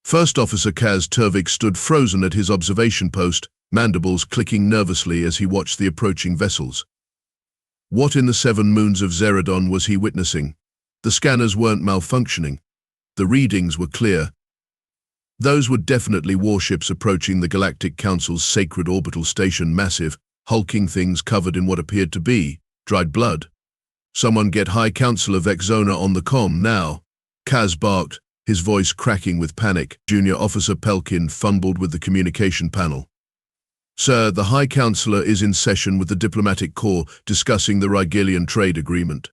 First Officer Kaz'Turvik stood frozen at his observation post, mandibles clicking nervously as he watched the approaching vessels. What in the 7 moons of Zeradon was he witnessing? The scanners weren't malfunctioning. The readings were clear. Those were definitely warships approaching the Galactic Council's sacred orbital station, massive, hulking things covered in what appeared to be dried blood. "Someone get High Counselor Vexona on the comm now," Kaz barked, his voice cracking with panic. Junior Officer Pelkin fumbled with the communication panel. "Sir, the High Counselor is in session with the Diplomatic Corps discussing the Rigelian trade agreement."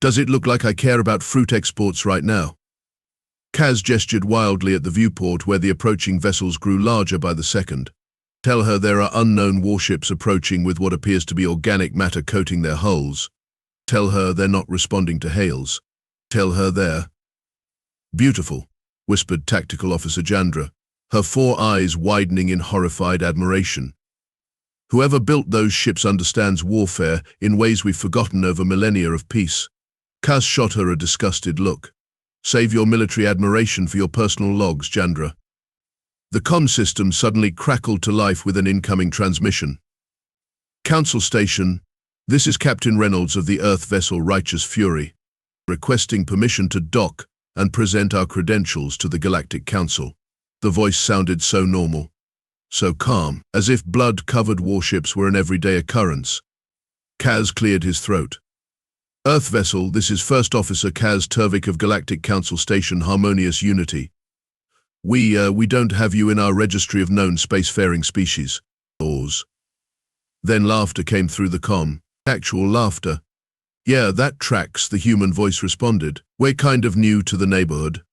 "Does it look like I care about fruit exports right now?" Kaz gestured wildly at the viewport where the approaching vessels grew larger by the second. "Tell her there are unknown warships approaching with what appears to be organic matter coating their hulls. Tell her they're not responding to hails. Tell her they're—" "Beautiful," whispered Tactical Officer Jandra, her 4 eyes widening in horrified admiration. "Whoever built those ships understands warfare in ways we've forgotten over millennia of peace." Kaz shot her a disgusted look. "Save your military admiration for your personal logs, Jandra." The comm system suddenly crackled to life with an incoming transmission. "Council Station, this is Captain Reynolds of the Earth vessel Righteous Fury, requesting permission to dock and present our credentials to the Galactic Council." The voice sounded so normal, so calm, as if blood-covered warships were an everyday occurrence. Kaz cleared his throat. "Earth vessel, this is First Officer Kaz'Turvik of Galactic Council Station Harmonious Unity. We don't have you in our registry of known spacefaring species." Pause. Then laughter came through the comm. Actual laughter. "Yeah, that tracks," the human voice responded. "We're kind of new to the neighborhood,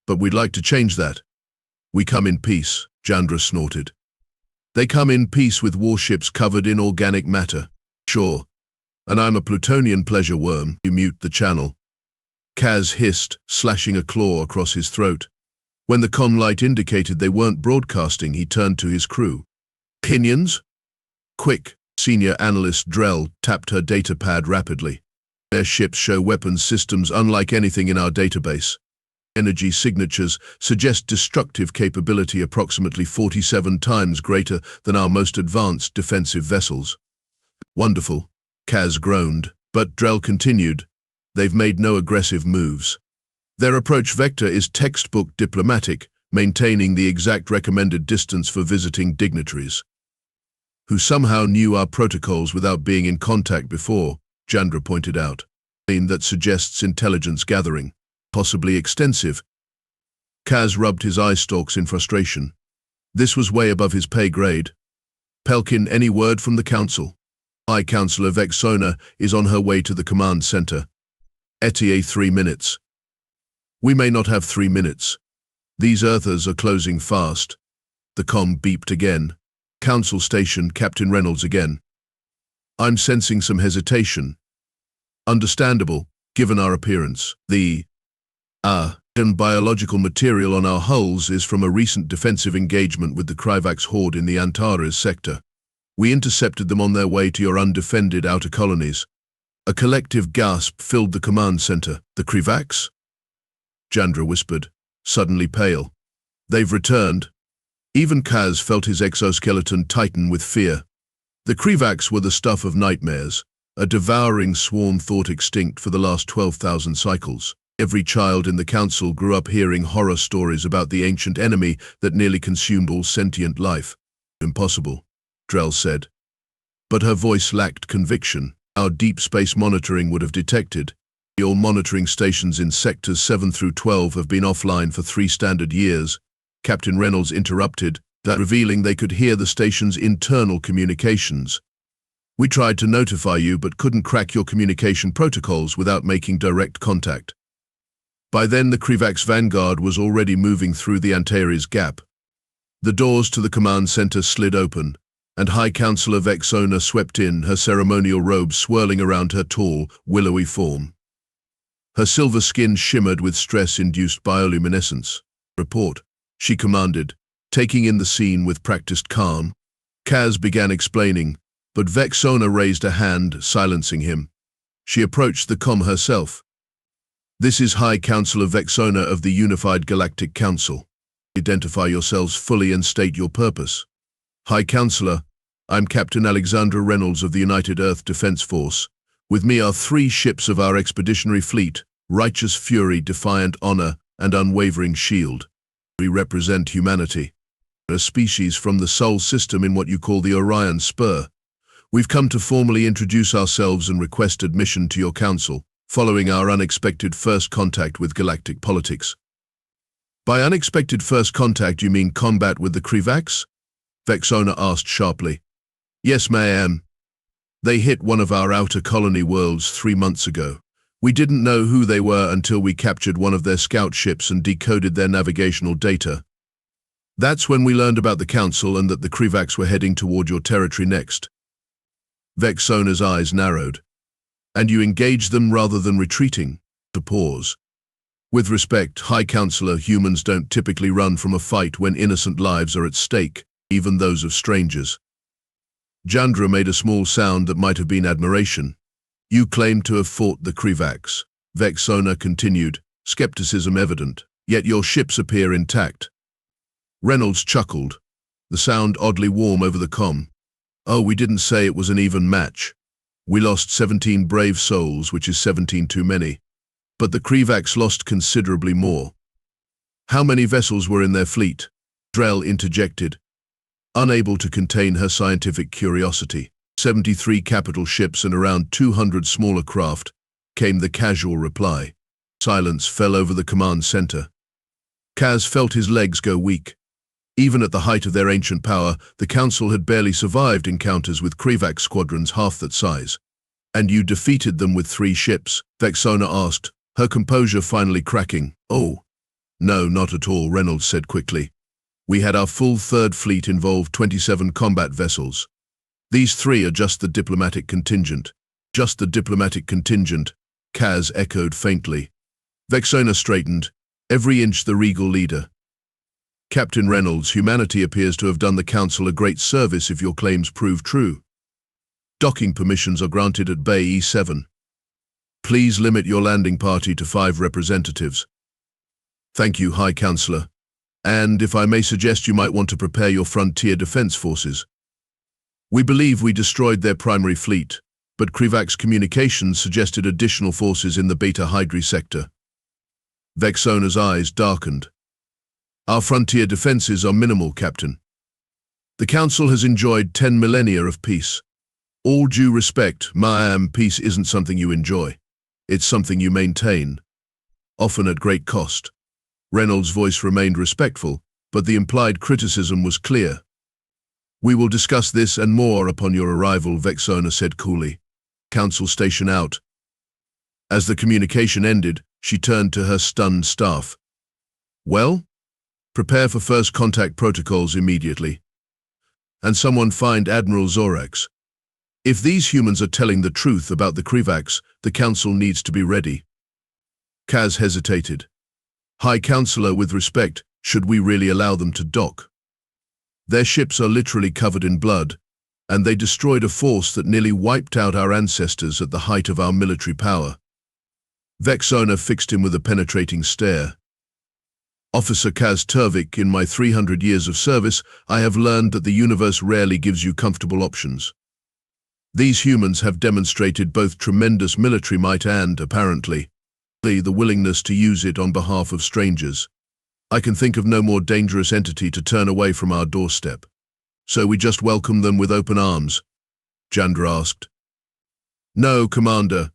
but we'd like to change that." "We come in peace," Jandra snorted. "They come in peace with warships covered in organic matter." "Sure. And I'm a plutonian pleasure worm." "You mute the channel." Kaz hissed, slashing a claw across his throat. When the comm light indicated they weren't broadcasting, he turned to his crew. "Opinions?" "Quick." Senior Analyst Drell tapped her data pad rapidly. "Their ships show weapons systems unlike anything in our database. Energy signatures suggest destructive capability approximately 47 times greater than our most advanced defensive vessels." "Wonderful," Kaz groaned, but Drell continued. "They've made no aggressive moves. Their approach vector is textbook diplomatic, maintaining the exact recommended distance for visiting dignitaries." "Who somehow knew our protocols without being in contact before," Jandra pointed out. "That suggests intelligence gathering, possibly extensive." Kaz rubbed his eye stalks in frustration. This was way above his pay grade. "Pelkin, any word from the Council?" "High Counselor Vexona is on her way to the command center. ETA 3 minutes. "We may not have 3 minutes. These Earthers are closing fast." The comm beeped again. "Council Station, Captain Reynolds again. I'm sensing some hesitation. Understandable, given our appearance. The biological material on our hulls is from a recent defensive engagement with the Krivax horde in the Antares sector. We intercepted them on their way to your undefended outer colonies." A collective gasp filled the command center. "The Krivax?" Jandra whispered, suddenly pale. "They've returned." Even Kaz felt his exoskeleton tighten with fear. The Krivax were the stuff of nightmares, a devouring swarm thought extinct for the last 12,000 cycles. Every child in the Council grew up hearing horror stories about the ancient enemy that nearly consumed all sentient life. "Impossible," Drell said. But her voice lacked conviction. "Our deep space monitoring would have detected. All monitoring stations in sectors 7 through 12 have been offline for 3 standard years." Captain Reynolds interrupted, revealing they could hear the station's internal communications. "We tried to notify you but couldn't crack your communication protocols without making direct contact." By then the Krivax Vanguard was already moving through the Antares Gap. The doors to the command center slid open, and High Counselor Vexona swept in, her ceremonial robe swirling around her tall, willowy form. Her silver skin shimmered with stress-induced bioluminescence. "Report," she commanded, taking in the scene with practiced calm. Kaz began explaining, but Vexona raised a hand, silencing him. She approached the comm herself. "This is High Counselor Vexona of the Unified Galactic Council. Identify yourselves fully and state your purpose. High Counselor, I'm Captain Alexandra Reynolds of the United Earth Defense Force. With me are 3 ships of our expeditionary fleet, Righteous Fury, Defiant Honor, and Unwavering Shield. We represent humanity, a species from the Sol system in what you call the Orion Spur. We've come to formally introduce ourselves and request admission to your council, following our unexpected first contact with galactic politics. By unexpected first contact, you mean combat with the Krivax? Vexona asked sharply. Yes, ma'am. They hit one of our outer colony worlds 3 months ago. We didn't know who they were until we captured one of their scout ships and decoded their navigational data. That's when we learned about the council and that the Krivax were heading toward your territory next. Vexona's eyes narrowed. And you engaged them rather than retreating? To pause. With respect, High Counselor, humans don't typically run from a fight when innocent lives are at stake, even those of strangers. Jandra made a small sound that might have been admiration. You claim to have fought the Krivax. Vexona continued, skepticism evident, yet your ships appear intact. Reynolds chuckled, the sound oddly warm over the comm. Oh, we didn't say it was an even match. We lost 17 brave souls, which is 17 too many. But the Krivax lost considerably more. How many vessels were in their fleet? Drell interjected, unable to contain her scientific curiosity. 73 capital ships and around 200 smaller craft, came the casual reply. Silence fell over the command center. Kaz felt his legs go weak. Even at the height of their ancient power, the Council had barely survived encounters with Krivax squadrons half that size. And you defeated them with 3 ships? Vexona asked, her composure finally cracking. Oh, no, not at all, Reynolds said quickly. We had our full 3rd fleet involve 27 combat vessels. These 3 are just the diplomatic contingent. Just the diplomatic contingent, Kaz echoed faintly. Vexona straightened, every inch the regal leader. Captain Reynolds, humanity appears to have done the Council a great service if your claims prove true. Docking permissions are granted at Bay E7. Please limit your landing party to 5 representatives. Thank you, High Counselor. And if I may suggest, you might want to prepare your frontier defense forces. We believe we destroyed their primary fleet, but Krivax communications suggested additional forces in the Beta Hydri sector. Vexona's eyes darkened. Our frontier defenses are minimal, Captain. The Council has enjoyed 10 millennia of peace. All due respect, ma'am, peace isn't something you enjoy. It's something you maintain, often at great cost. Reynolds' voice remained respectful, but the implied criticism was clear. We will discuss this and more upon your arrival, Vexona said coolly. Council station out. As the communication ended, she turned to her stunned staff. Well? Prepare for first contact protocols immediately. And someone find Admiral Zorax. If these humans are telling the truth about the Krivax, the Council needs to be ready. Kaz hesitated. High Counselor, with respect, should we really allow them to dock? Their ships are literally covered in blood, and they destroyed a force that nearly wiped out our ancestors at the height of our military power. Vexona fixed him with a penetrating stare. Officer Kaz'Turvik, in my 300 years of service, I have learned that the universe rarely gives you comfortable options. These humans have demonstrated both tremendous military might and, apparently, the willingness to use it on behalf of strangers. I can think of no more dangerous entity to turn away from our doorstep. So we just welcome them with open arms? Jandra asked. No, Commander.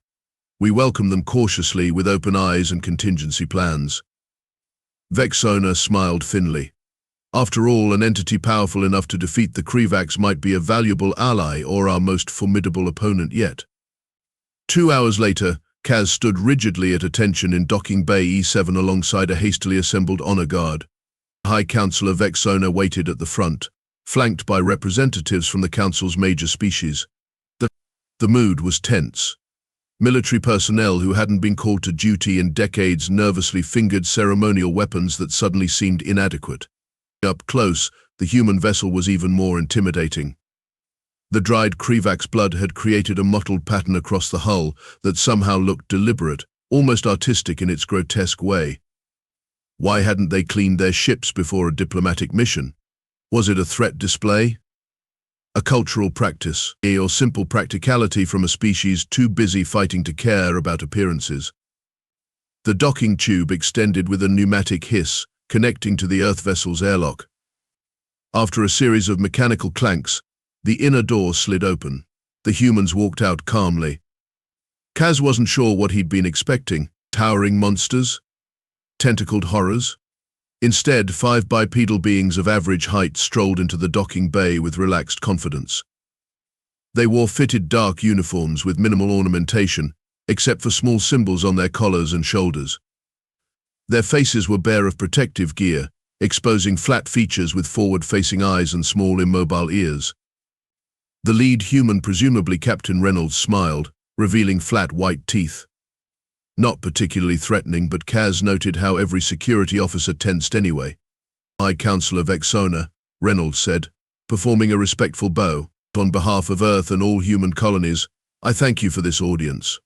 We welcome them cautiously with open eyes and contingency plans. Vexona smiled thinly. After all, an entity powerful enough to defeat the Krivax might be a valuable ally or our most formidable opponent yet. 2 hours later, Kaz stood rigidly at attention in Docking Bay E7 alongside a hastily assembled honor guard. High Counselor Vexona waited at the front, flanked by representatives from the Council's major species. The mood was tense. Military personnel who hadn't been called to duty in decades nervously fingered ceremonial weapons that suddenly seemed inadequate. Up close, the human vessel was even more intimidating. The dried Krivax blood had created a mottled pattern across the hull that somehow looked deliberate, almost artistic in its grotesque way. Why hadn't they cleaned their ships before a diplomatic mission? Was it a threat display? A cultural practice, or simple practicality from a species too busy fighting to care about appearances? The docking tube extended with a pneumatic hiss, connecting to the Earth vessel's airlock. After a series of mechanical clanks, the inner door slid open. The humans walked out calmly. Kaz wasn't sure what he'd been expecting. Towering monsters? Tentacled horrors? Instead, 5 bipedal beings of average height strolled into the docking bay with relaxed confidence. They wore fitted dark uniforms with minimal ornamentation, except for small symbols on their collars and shoulders. Their faces were bare of protective gear, exposing flat features with forward-facing eyes and small immobile ears. The lead human, presumably Captain Reynolds, smiled, revealing flat white teeth. Not particularly threatening, but Kaz noted how every security officer tensed anyway. "High Counselor Vexona," Reynolds said, performing a respectful bow. "On behalf of Earth and all human colonies, I thank you for this audience.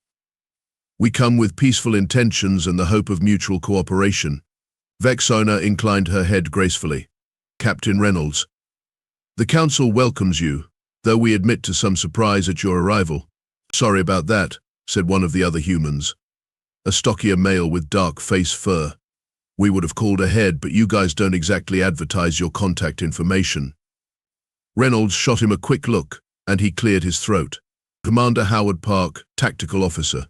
We come with peaceful intentions and the hope of mutual cooperation." Vexona inclined her head gracefully. "Captain Reynolds, the Council welcomes you, though we admit to some surprise at your arrival." "Sorry about that," said one of the other humans, a stockier male with dark face fur. "We would have called ahead, but you guys don't exactly advertise your contact information." Reynolds shot him a quick look, and he cleared his throat. "Commander Howard Park, Tactical Officer.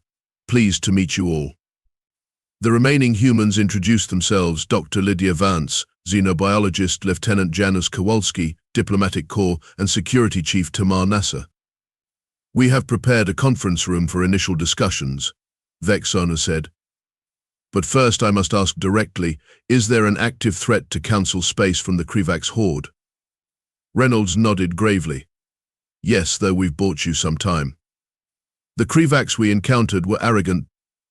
Pleased to meet you all." The remaining humans introduced themselves: Dr. Lydia Vance, xenobiologist, Lieutenant Janusz Kowalski, Diplomatic Corps, and Security Chief Tamar Nasser. "We have prepared a conference room for initial discussions," Vexona said. "But first I must ask directly, is there an active threat to Council space from the Krivax horde?" Reynolds nodded gravely. "Yes, though we've bought you some time. The Krivax we encountered were arrogant.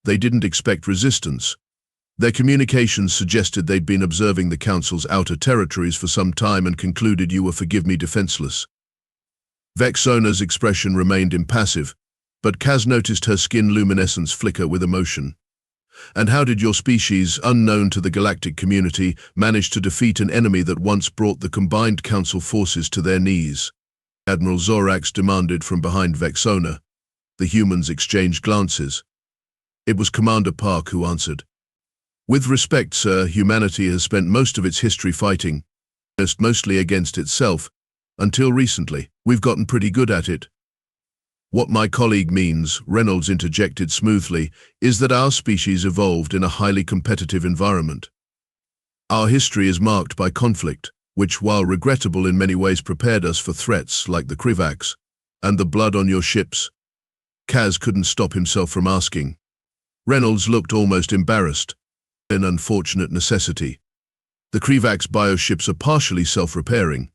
They didn't expect resistance. Their communications suggested they'd been observing the Council's outer territories for some time and concluded you were, forgive me, defenseless." Vexona's expression remained impassive, but Kaz noticed her skin luminescence flicker with emotion. "And how did your species, unknown to the galactic community, manage to defeat an enemy that once brought the combined Council forces to their knees?" Admiral Zorax demanded from behind Vexona. The humans exchanged glances. It was Commander Park who answered. "With respect, sir, humanity has spent most of its history fighting, mostly against itself. Until recently, we've gotten pretty good at it." "What my colleague means," Reynolds interjected smoothly, "is that our species evolved in a highly competitive environment. Our history is marked by conflict, which, while regrettable in many ways, prepared us for threats like the Krivax and the blood on your ships." Kaz couldn't stop himself from asking. Reynolds looked almost embarrassed. "An unfortunate necessity. The Krivax bioships are partially self-repairing.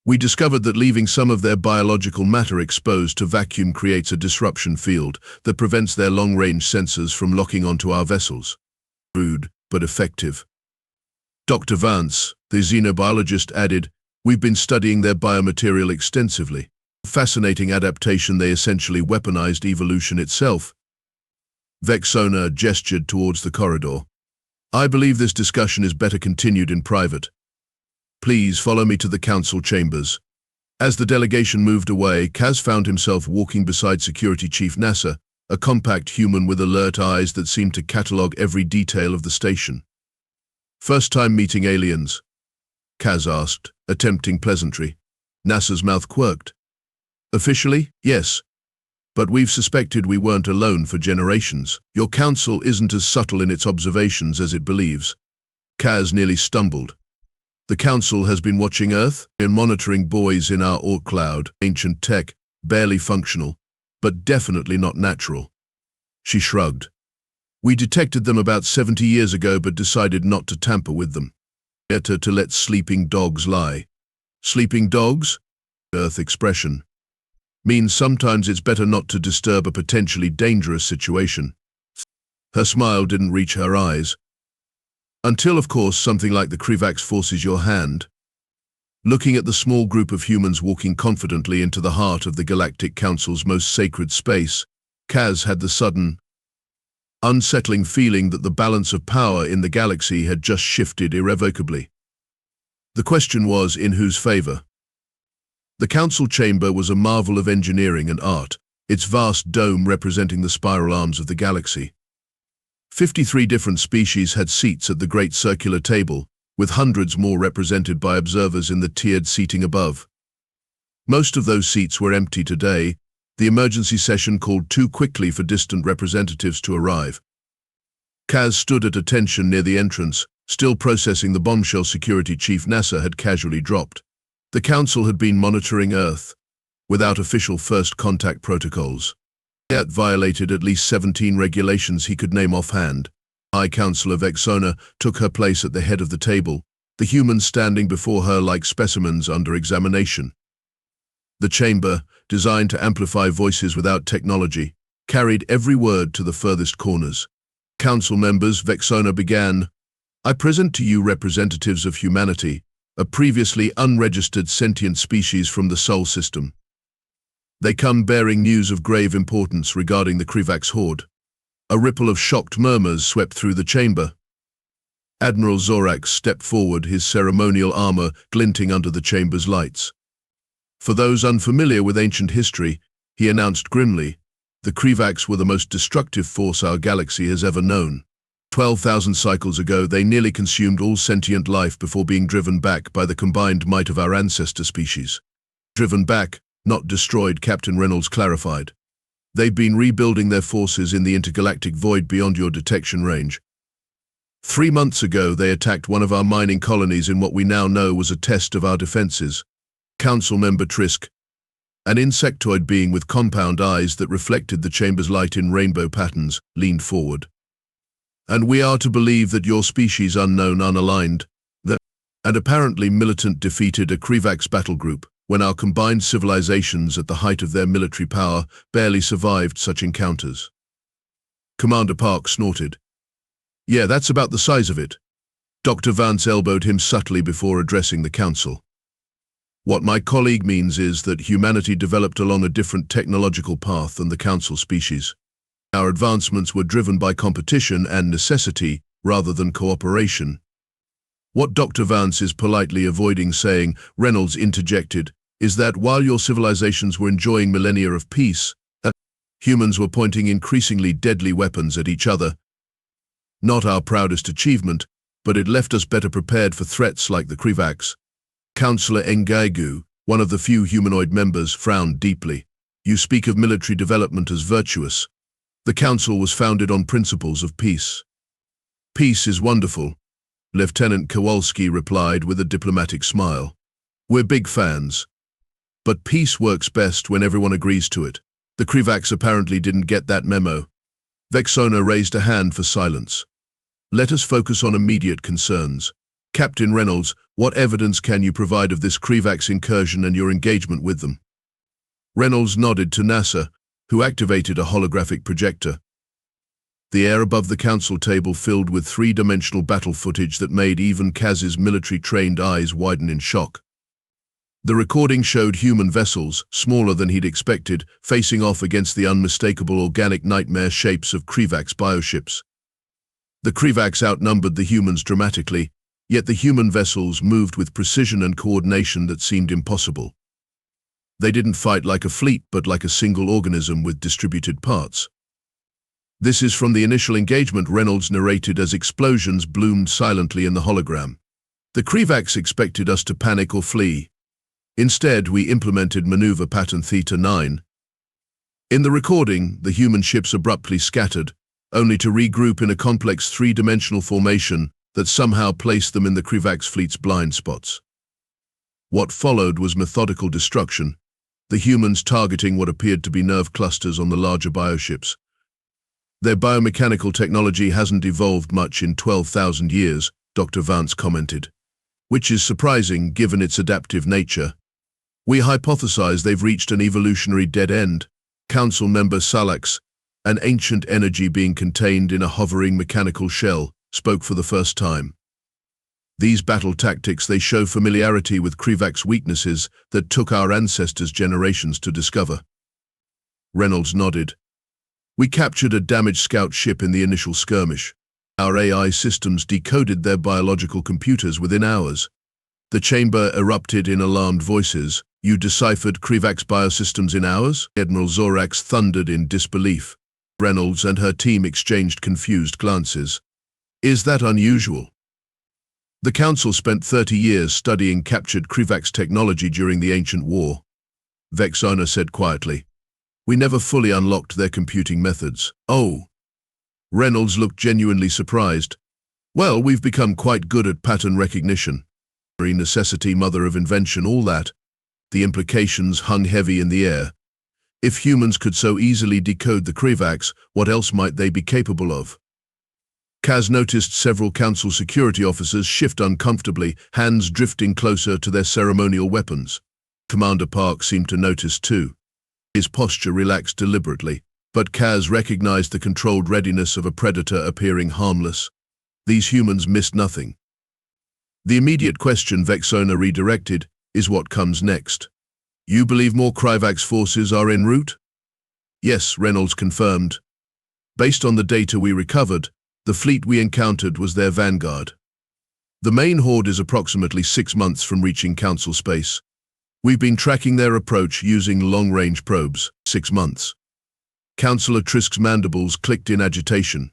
We discovered that leaving some of their biological matter exposed to vacuum creates a disruption field that prevents their long-range sensors from locking onto our vessels. Rude, but effective." Dr. Vance, the xenobiologist, added, "We've been studying their biomaterial extensively. Fascinating adaptation. They essentially weaponized evolution itself." Vexona gestured towards the corridor. "I believe this discussion is better continued in private. Please follow me to the Council chambers." As the delegation moved away, Kaz found himself walking beside Security Chief Nasser, a compact human with alert eyes that seemed to catalogue every detail of the station. "First time meeting aliens?" Kaz asked, attempting pleasantry. Nasser's mouth quirked. "Officially, yes. But we've suspected we weren't alone for generations. Your Council isn't as subtle in its observations as it believes." Kaz nearly stumbled. "The Council has been watching Earth and monitoring buoys in our Orc cloud, ancient tech, barely functional, but definitely not natural." She shrugged. "We detected them about 70 years ago but decided not to tamper with them. Better to let sleeping dogs lie." "Sleeping dogs?" Earth expression. "Means sometimes it's better not to disturb a potentially dangerous situation." Her smile didn't reach her eyes. "Until, of course, something like the Krivax forces your hand." Looking at the small group of humans walking confidently into the heart of the Galactic Council's most sacred space, Kaz had the sudden, unsettling feeling that the balance of power in the galaxy had just shifted irrevocably. The question was, in whose favor? The council chamber was a marvel of engineering and art, its vast dome representing the spiral arms of the galaxy. 53 different species had seats at the great circular table, with hundreds more represented by observers in the tiered seating above. Most of those seats were empty today. The emergency session called too quickly for distant representatives to arrive. Kaz stood at attention near the entrance, still processing the bombshell security chief NASA had casually dropped. The council had been monitoring Earth, without official first contact protocols. He had violated at least 17 regulations he could name offhand. High Counselor Vexona took her place at the head of the table, the humans standing before her like specimens under examination. The chamber, designed to amplify voices without technology, carried every word to the furthest corners. Council members, Vexona began, I present to you representatives of humanity, a previously unregistered sentient species from the Sol system. They come bearing news of grave importance regarding the Krivax horde. A ripple of shocked murmurs swept through the chamber. Admiral Zorax stepped forward, his ceremonial armor glinting under the chamber's lights. For those unfamiliar with ancient history, he announced grimly, the Krivax were the most destructive force our galaxy has ever known. 12,000 cycles ago, they nearly consumed all sentient life before being driven back by the combined might of our ancestor species. Driven back, not destroyed, Captain Reynolds clarified. They've been rebuilding their forces in the intergalactic void beyond your detection range. 3 months ago, they attacked one of our mining colonies in what we now know was a test of our defenses. Council member Trisk, an insectoid being with compound eyes that reflected the chamber's light in rainbow patterns, leaned forward. And we are to believe that your species unknown, unaligned, and apparently militant defeated a Krivax battle group, when our combined civilizations at the height of their military power barely survived such encounters. Commander Park snorted. Yeah, that's about the size of it. Dr. Vance elbowed him subtly before addressing the council. What my colleague means is that humanity developed along a different technological path than the council species. Our advancements were driven by competition and necessity rather than cooperation. What Dr. Vance is politely avoiding saying, Reynolds interjected, is that while your civilizations were enjoying millennia of peace, humans were pointing increasingly deadly weapons at each other. Not our proudest achievement, but it left us better prepared for threats like the Krivax. Councillor Ngaigu, one of the few humanoid members, frowned deeply. You speak of military development as virtuous. The council was founded on principles of peace. Peace is wonderful, Lieutenant Kowalski replied with a diplomatic smile. We're big fans. But peace works best when everyone agrees to it. The Krivax apparently didn't get that memo. Vexona raised a hand for silence. Let us focus on immediate concerns. Captain Reynolds, what evidence can you provide of this Krivax incursion and your engagement with them? Reynolds nodded to NASA, who activated a holographic projector. The air above the council table filled with three-dimensional battle footage that made even Kaz's military-trained eyes widen in shock. The recording showed human vessels, smaller than he'd expected, facing off against the unmistakable organic nightmare shapes of Krivax bioships. The Krivax outnumbered the humans dramatically, yet the human vessels moved with precision and coordination that seemed impossible. They didn't fight like a fleet, but like a single organism with distributed parts. This is from the initial engagement, Reynolds narrated as explosions bloomed silently in the hologram. The Krivax expected us to panic or flee. Instead, we implemented maneuver pattern Theta 9. In the recording, the human ships abruptly scattered, only to regroup in a complex three-dimensional formation that somehow placed them in the Krivax fleet's blind spots. What followed was methodical destruction, the humans targeting what appeared to be nerve clusters on the larger bioships. Their biomechanical technology hasn't evolved much in 12,000 years, Dr. Vance commented, which is surprising given its adaptive nature. We hypothesize they've reached an evolutionary dead end. Council member Salax, an ancient energy being contained in a hovering mechanical shell, spoke for the first time. These battle tactics, they show familiarity with Krivax weaknesses that took our ancestors generations to discover. Reynolds nodded. We captured a damaged scout ship in the initial skirmish. Our AI systems decoded their biological computers within hours. The chamber erupted in alarmed voices. You deciphered Krivax biosystems in hours? Admiral Zorax thundered in disbelief. Reynolds and her team exchanged confused glances. Is that unusual? The Council spent 30 years studying captured Krivax technology during the ancient war. Vexona said quietly. We never fully unlocked their computing methods. Oh. Reynolds looked genuinely surprised. Well, we've become quite good at pattern recognition. Necessity, mother of invention, all that. The implications hung heavy in the air. If humans could so easily decode the Krivax, what else might they be capable of? Kaz noticed several Council security officers shift uncomfortably, hands drifting closer to their ceremonial weapons. Commander Park seemed to notice too. His posture relaxed deliberately, but Kaz recognized the controlled readiness of a predator appearing harmless. These humans missed nothing. The immediate question Vexona redirected is what comes next. You believe more Krivax forces are en route? Yes, Reynolds confirmed. Based on the data we recovered, the fleet we encountered was their vanguard. The main horde is approximately 6 months from reaching Council space. We've been tracking their approach using long-range probes. 6 months. Councillor Trisk's mandibles clicked in agitation.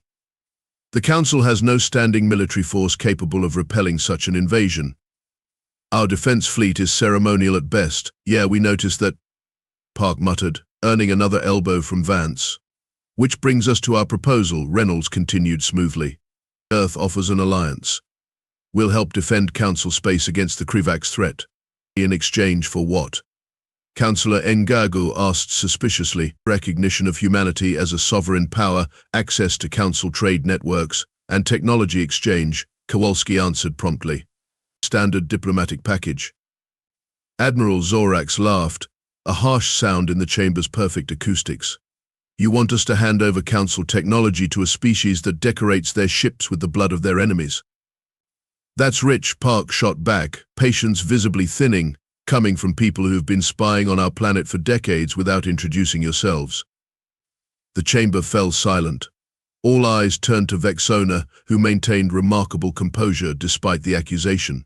The Council has no standing military force capable of repelling such an invasion. Our defense fleet is ceremonial at best. Yeah, we noticed that, Park muttered, earning another elbow from Vance. Which brings us to our proposal, Reynolds continued smoothly. Earth offers an alliance. We'll help defend Council space against the Krivax threat. In exchange for what? Councillor Ngagu asked suspiciously. Recognition of humanity as a sovereign power, access to Council trade networks, and technology exchange, Kowalski answered promptly. Standard diplomatic package. Admiral Zorax laughed, a harsh sound in the chamber's perfect acoustics. You want us to hand over Council technology to a species that decorates their ships with the blood of their enemies? That's rich, Park shot back, patience visibly thinning, coming from people who've been spying on our planet for decades without introducing yourselves. The chamber fell silent. All eyes turned to Vexona, who maintained remarkable composure despite the accusation.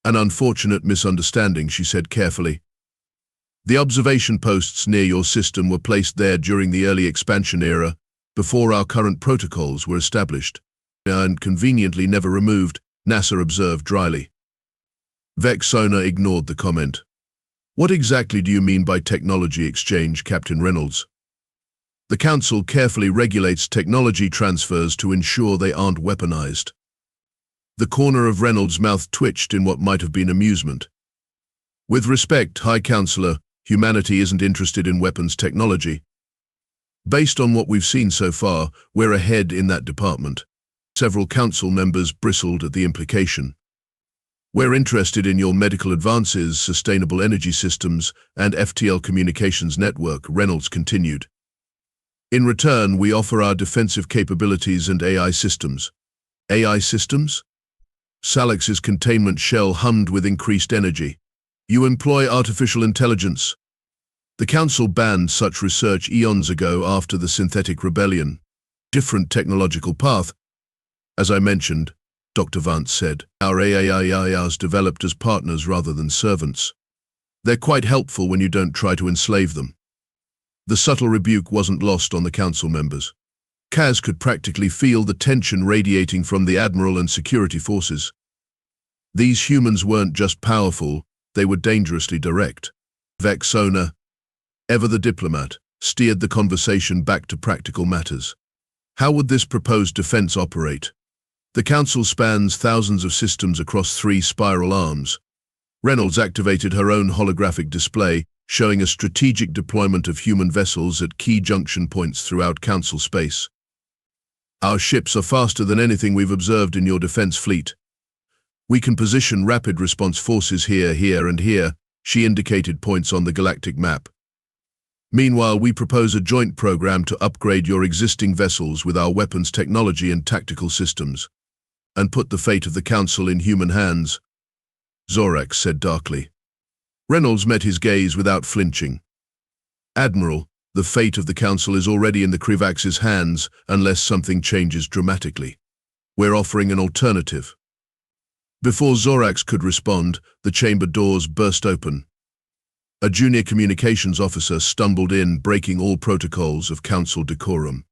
An unfortunate misunderstanding, she said carefully. The observation posts near your system were placed there during the early expansion era, before our current protocols were established, and conveniently never removed, NASA observed dryly. Vexona ignored the comment. What exactly do you mean by technology exchange, Captain Reynolds? The Council carefully regulates technology transfers to ensure they aren't weaponized. The corner of Reynolds' mouth twitched in what might have been amusement. With respect, High Councillor, humanity isn't interested in weapons technology. Based on what we've seen so far, we're ahead in that department. Several Council members bristled at the implication. We're interested in your medical advances, sustainable energy systems, and FTL communications network, Reynolds continued. In return, we offer our defensive capabilities and AI systems. AI systems? Salix's containment shell hummed with increased energy. You employ artificial intelligence. The Council banned such research eons ago after the synthetic rebellion. Different technological path. As I mentioned, Dr. Vance said, our AIs developed as partners rather than servants. They're quite helpful when you don't try to enslave them. The subtle rebuke wasn't lost on the Council members. Kaz could practically feel the tension radiating from the Admiral and security forces. These humans weren't just powerful, they were dangerously direct. Vexona, ever the diplomat, steered the conversation back to practical matters. How would this proposed defense operate? The Council spans thousands of systems across 3 spiral arms. Reynolds activated her own holographic display, showing a strategic deployment of human vessels at key junction points throughout Council space. Our ships are faster than anything we've observed in your defense fleet. We can position rapid response forces here, here, and here, she indicated points on the galactic map. Meanwhile, we propose a joint program to upgrade your existing vessels with our weapons technology and tactical systems, and put the fate of the Council in human hands, Zorax said darkly. Reynolds met his gaze without flinching. Admiral, The fate of the Council is already in the Krivax's hands unless something changes dramatically. We're offering an alternative. Before Zorax could respond, the chamber doors burst open. A junior communications officer stumbled in, breaking all protocols of Council decorum.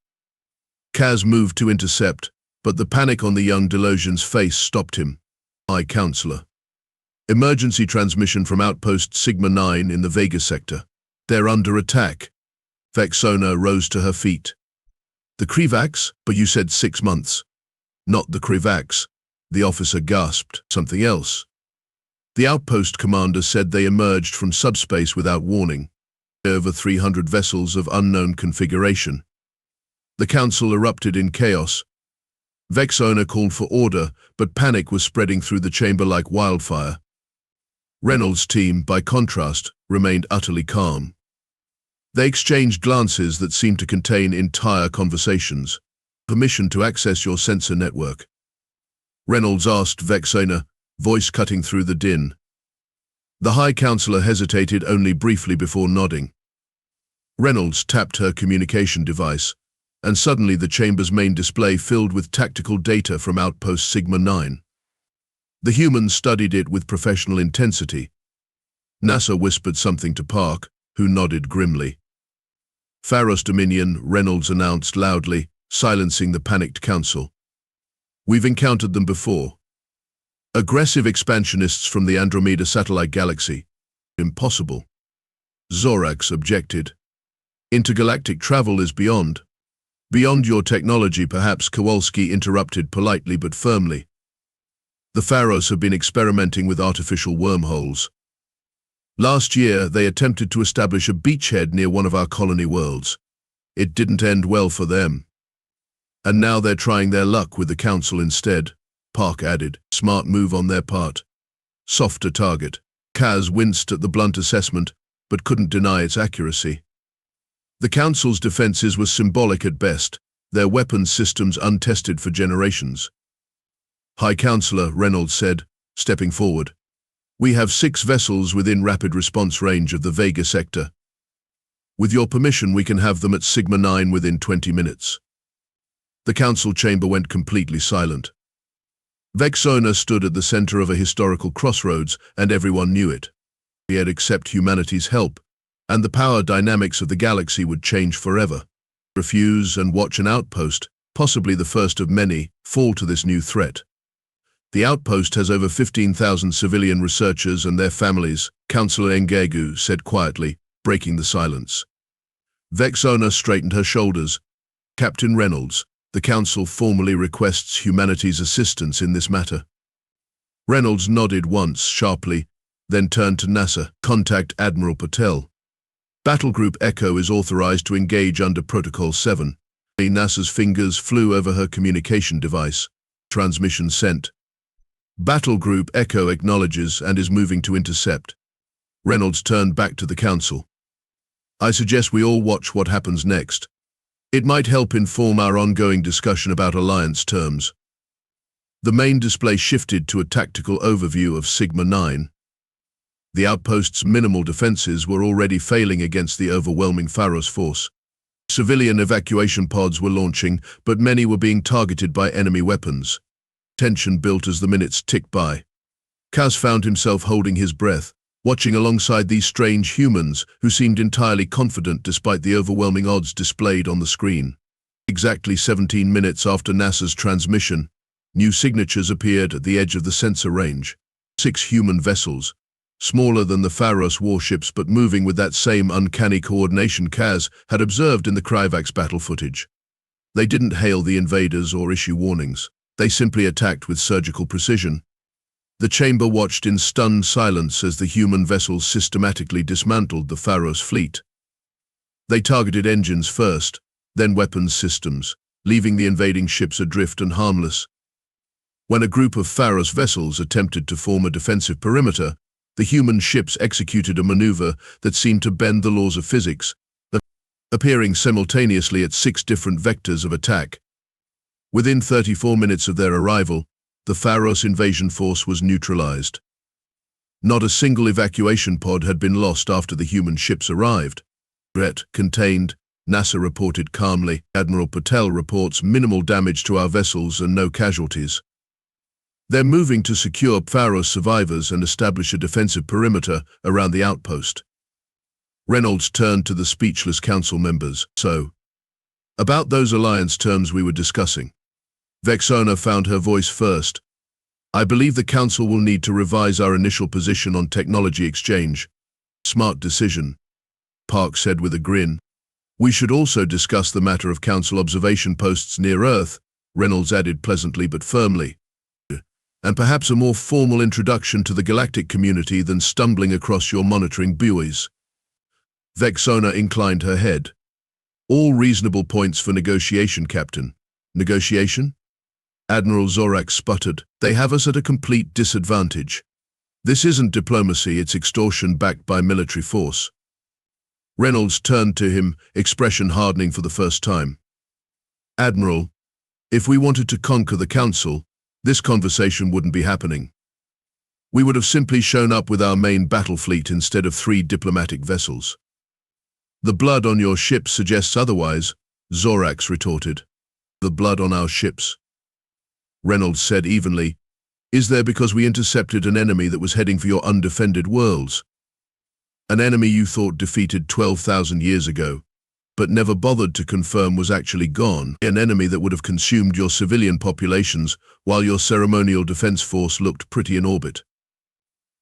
Kaz moved to intercept, but the panic on the young Deliberations' face stopped him. High Counselor. Emergency transmission from Outpost Sigma-9 in the Vega sector. They're under attack. Vexona rose to her feet. The Krivax? But you said 6 months. Not the Krivax. The officer gasped. Something else. The Outpost commander said they emerged from subspace without warning. Over 300 vessels of unknown configuration. The Council erupted in chaos. Vexona called for order, but panic was spreading through the chamber like wildfire. Reynolds' team, by contrast, remained utterly calm. They exchanged glances that seemed to contain entire conversations. Permission to access your sensor network. Reynolds asked Vexona, voice cutting through the din. The High Counselor hesitated only briefly before nodding. Reynolds tapped her communication device, and suddenly the chamber's main display filled with tactical data from Outpost Sigma-9. The humans studied it with professional intensity. NASA whispered something to Park, who nodded grimly. Pharos Dominion, Reynolds announced loudly, silencing the panicked Council. We've encountered them before. Aggressive expansionists from the Andromeda satellite galaxy. Impossible. Zorax objected. Intergalactic travel is beyond. Beyond your technology, perhaps, Kowalski interrupted politely but firmly. The Pharos have been experimenting with artificial wormholes. Last year, they attempted to establish a beachhead near one of our colony worlds. It didn't end well for them. And now they're trying their luck with the Council instead, Park added. Smart move on their part. Softer target. Kaz winced at the blunt assessment, but couldn't deny its accuracy. The Council's defenses were symbolic at best, their weapons systems untested for generations. High Counselor, Reynolds said, stepping forward. We have 6 vessels within rapid response range of the Vega sector. With your permission, we can have them at Sigma-9 within 20 minutes. The Council chamber went completely silent. Vexona stood at the center of a historical crossroads, and everyone knew it. He had accepted humanity's help, and the power dynamics of the galaxy would change forever. Refuse and watch an outpost, possibly the first of many, fall to this new threat. The outpost has over 15,000 civilian researchers and their families, Councillor Ngegu said quietly, breaking the silence. Vexona straightened her shoulders. Captain Reynolds, the Council formally requests humanity's assistance in this matter. Reynolds nodded once sharply, then turned to NASA. Contact Admiral Patel. Battlegroup Echo is authorized to engage under Protocol 7. NASA's fingers flew over her communication device. Transmission sent. Battlegroup Echo acknowledges and is moving to intercept. Reynolds turned back to the Council. I suggest we all watch what happens next. It might help inform our ongoing discussion about alliance terms. The main display shifted to a tactical overview of Sigma-9. The outpost's minimal defenses were already failing against the overwhelming Pharos force. Civilian evacuation pods were launching, but many were being targeted by enemy weapons. Tension built as the minutes ticked by. Kaz found himself holding his breath, watching alongside these strange humans who seemed entirely confident despite the overwhelming odds displayed on the screen. Exactly 17 minutes after NASA's transmission, new signatures appeared at the edge of the sensor range. 6 human vessels, smaller than the Pharos warships but moving with that same uncanny coordination Kaz had observed in the Krivax battle footage. They didn't hail the invaders or issue warnings. They simply attacked with surgical precision. The chamber watched in stunned silence as the human vessels systematically dismantled the Pharos fleet. They targeted engines first, then weapons systems, leaving the invading ships adrift and harmless. When a group of Pharos vessels attempted to form a defensive perimeter, the human ships executed a maneuver that seemed to bend the laws of physics, appearing simultaneously at 6 different vectors of attack. Within 34 minutes of their arrival, the Pharos invasion force was neutralized. Not a single evacuation pod had been lost after the human ships arrived. Threat contained, NASA reported calmly. Admiral Patel reports minimal damage to our vessels and no casualties. They're moving to secure Pharos survivors and establish a defensive perimeter around the outpost. Reynolds turned to the speechless council members. So, about those alliance terms we were discussing. Vexona found her voice first. I believe the council will need to revise our initial position on technology exchange. Smart decision, Park said with a grin. We should also discuss the matter of council observation posts near Earth, Reynolds added pleasantly but firmly. And perhaps a more formal introduction to the galactic community than stumbling across your monitoring buoys. Vexona inclined her head. All reasonable points for negotiation, Captain. Negotiation? Admiral Zorak sputtered. They have us at a complete disadvantage. This isn't diplomacy, it's extortion backed by military force. Reynolds turned to him, expression hardening for the first time. Admiral, if we wanted to conquer the Council, this conversation wouldn't be happening. We would have simply shown up with our main battle fleet instead of 3 diplomatic vessels. The blood on your ships suggests otherwise, Zorax retorted. The blood on our ships? Reynolds said evenly. Is there because we intercepted an enemy that was heading for your undefended worlds? An enemy you thought defeated 12,000 years ago, but never bothered to confirm was actually gone. An enemy that would have consumed your civilian populations while your ceremonial defense force looked pretty in orbit.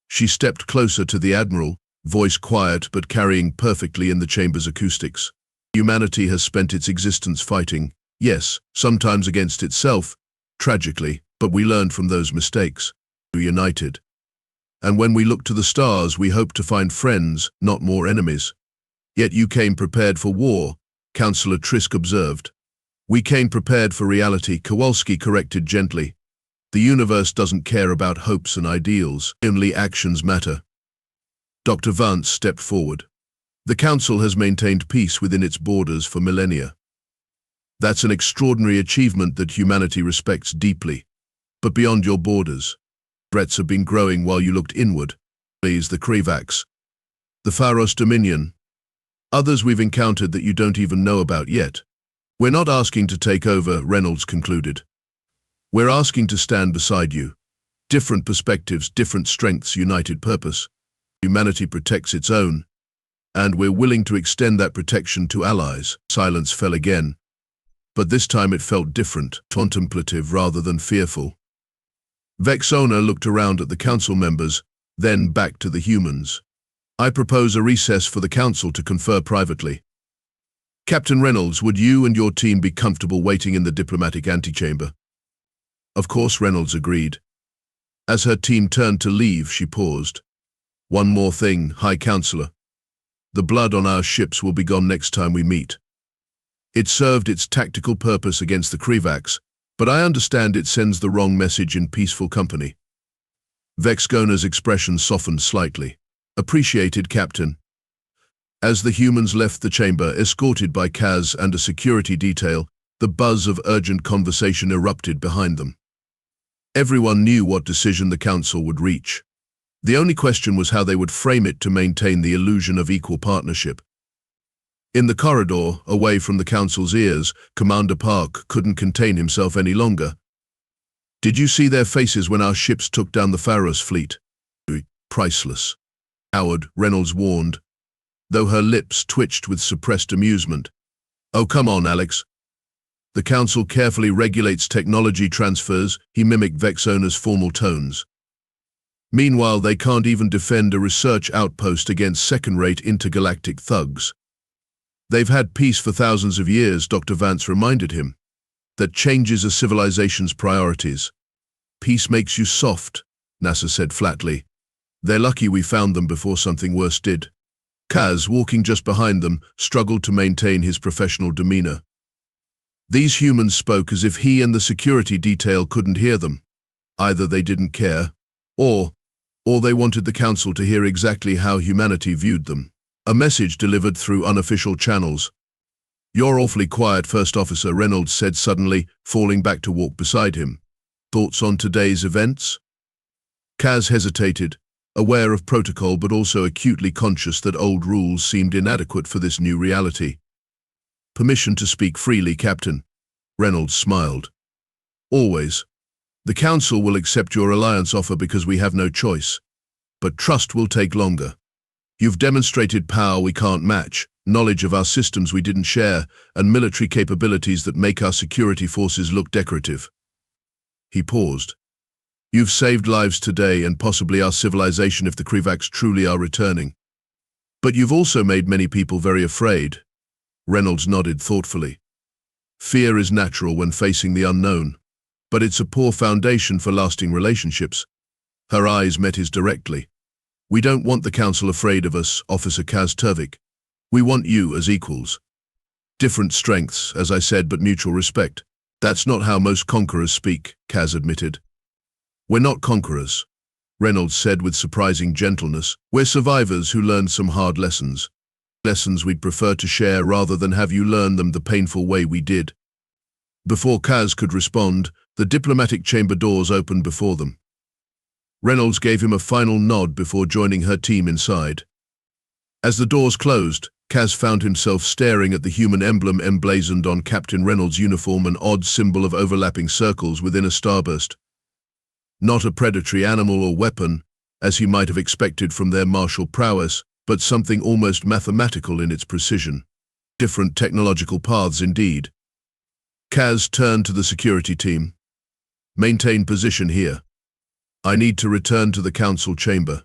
She stepped closer to the Admiral, voice quiet but carrying perfectly in the chamber's acoustics. Humanity has spent its existence fighting, yes, sometimes against itself, tragically, but we learned from those mistakes. We united. And when we looked to the stars, we hoped to find friends, not more enemies. Yet you came prepared for war, Councillor Trisk observed. We came prepared for reality, Kowalski corrected gently. The universe doesn't care about hopes and ideals, only actions matter. Dr. Vance stepped forward. The Council has maintained peace within its borders for millennia. That's an extraordinary achievement that humanity respects deeply. But beyond your borders, threats have been growing while you looked inward. Please, the Krivax, the Pharos Dominion, others we've encountered that you don't even know about yet. We're not asking to take over, Reynolds concluded. We're asking to stand beside you. Different perspectives, different strengths, united purpose. Humanity protects its own, and we're willing to extend that protection to allies. Silence fell again, but this time it felt different, contemplative rather than fearful. Vexona looked around at the council members, then back to the humans. I propose a recess for the council to confer privately. Captain Reynolds, would you and your team be comfortable waiting in the diplomatic antechamber? Of course, Reynolds agreed. As her team turned to leave, she paused. One more thing, High Counselor. The blood on our ships will be gone next time we meet. It served its tactical purpose against the Krivax, but I understand it sends the wrong message in peaceful company. Vexona's expression softened slightly. Appreciated, Captain. As the humans left the chamber, escorted by Kaz and a security detail, the buzz of urgent conversation erupted behind them. Everyone knew what decision the council would reach. The only question was how they would frame it to maintain the illusion of equal partnership. In the corridor, away from the council's ears, Commander Park couldn't contain himself any longer. Did you see their faces when our ships took down the Pharos fleet? Priceless. Howard, Reynolds warned, though her lips twitched with suppressed amusement. Oh, come on, Alex. The council carefully regulates technology transfers, he mimicked Vexona's formal tones. Meanwhile, they can't even defend a research outpost against second-rate intergalactic thugs. They've had peace for thousands of years, Dr. Vance reminded him. That changes a civilization's priorities. Peace makes you soft, NASA said flatly. They're lucky we found them before something worse did. Kaz, walking just behind them, struggled to maintain his professional demeanor. These humans spoke as if he and the security detail couldn't hear them. Either they didn't care, or they wanted the council to hear exactly how humanity viewed them. A message delivered through unofficial channels. You're awfully quiet, First Officer, Reynolds said suddenly, falling back to walk beside him. Thoughts on today's events? Kaz hesitated, aware of protocol but also acutely conscious that old rules seemed inadequate for this new reality. "Permission to speak freely, Captain." Reynolds smiled. "Always. The Council will accept your alliance offer because we have no choice. But trust will take longer. You've demonstrated power we can't match, knowledge of our systems we didn't share, and military capabilities that make our security forces look decorative." He paused. "You've saved lives today and possibly our civilization if the Krivax truly are returning. But you've also made many people very afraid." Reynolds nodded thoughtfully. "Fear is natural when facing the unknown, but it's a poor foundation for lasting relationships." Her eyes met his directly. "We don't want the Council afraid of us, Officer Kaz'Turvik. We want you as equals. Different strengths, as I said, but mutual respect. That's not how most conquerors speak," Kaz admitted. "We're not conquerors," Reynolds said with surprising gentleness. "We're survivors who learned some hard lessons. Lessons we'd prefer to share rather than have you learn them the painful way we did." Before Kaz could respond, the diplomatic chamber doors opened before them. Reynolds gave him a final nod before joining her team inside. As the doors closed, Kaz found himself staring at the human emblem emblazoned on Captain Reynolds' uniform, an odd symbol of overlapping circles within a starburst. Not a predatory animal or weapon, as he might have expected from their martial prowess, but something almost mathematical in its precision. Different technological paths indeed. Kaz turned to the security team. "Maintain position here. I need to return to the council chamber."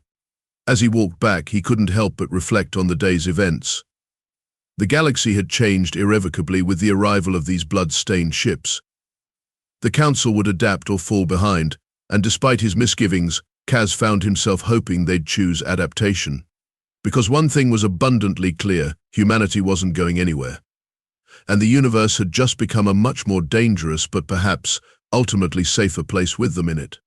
As he walked back, he couldn't help but reflect on the day's events. The galaxy had changed irrevocably with the arrival of these blood-stained ships. The council would adapt or fall behind, and despite his misgivings, Kaz found himself hoping they'd choose adaptation. Because one thing was abundantly clear: humanity wasn't going anywhere. And the universe had just become a much more dangerous but perhaps ultimately safer place with them in it.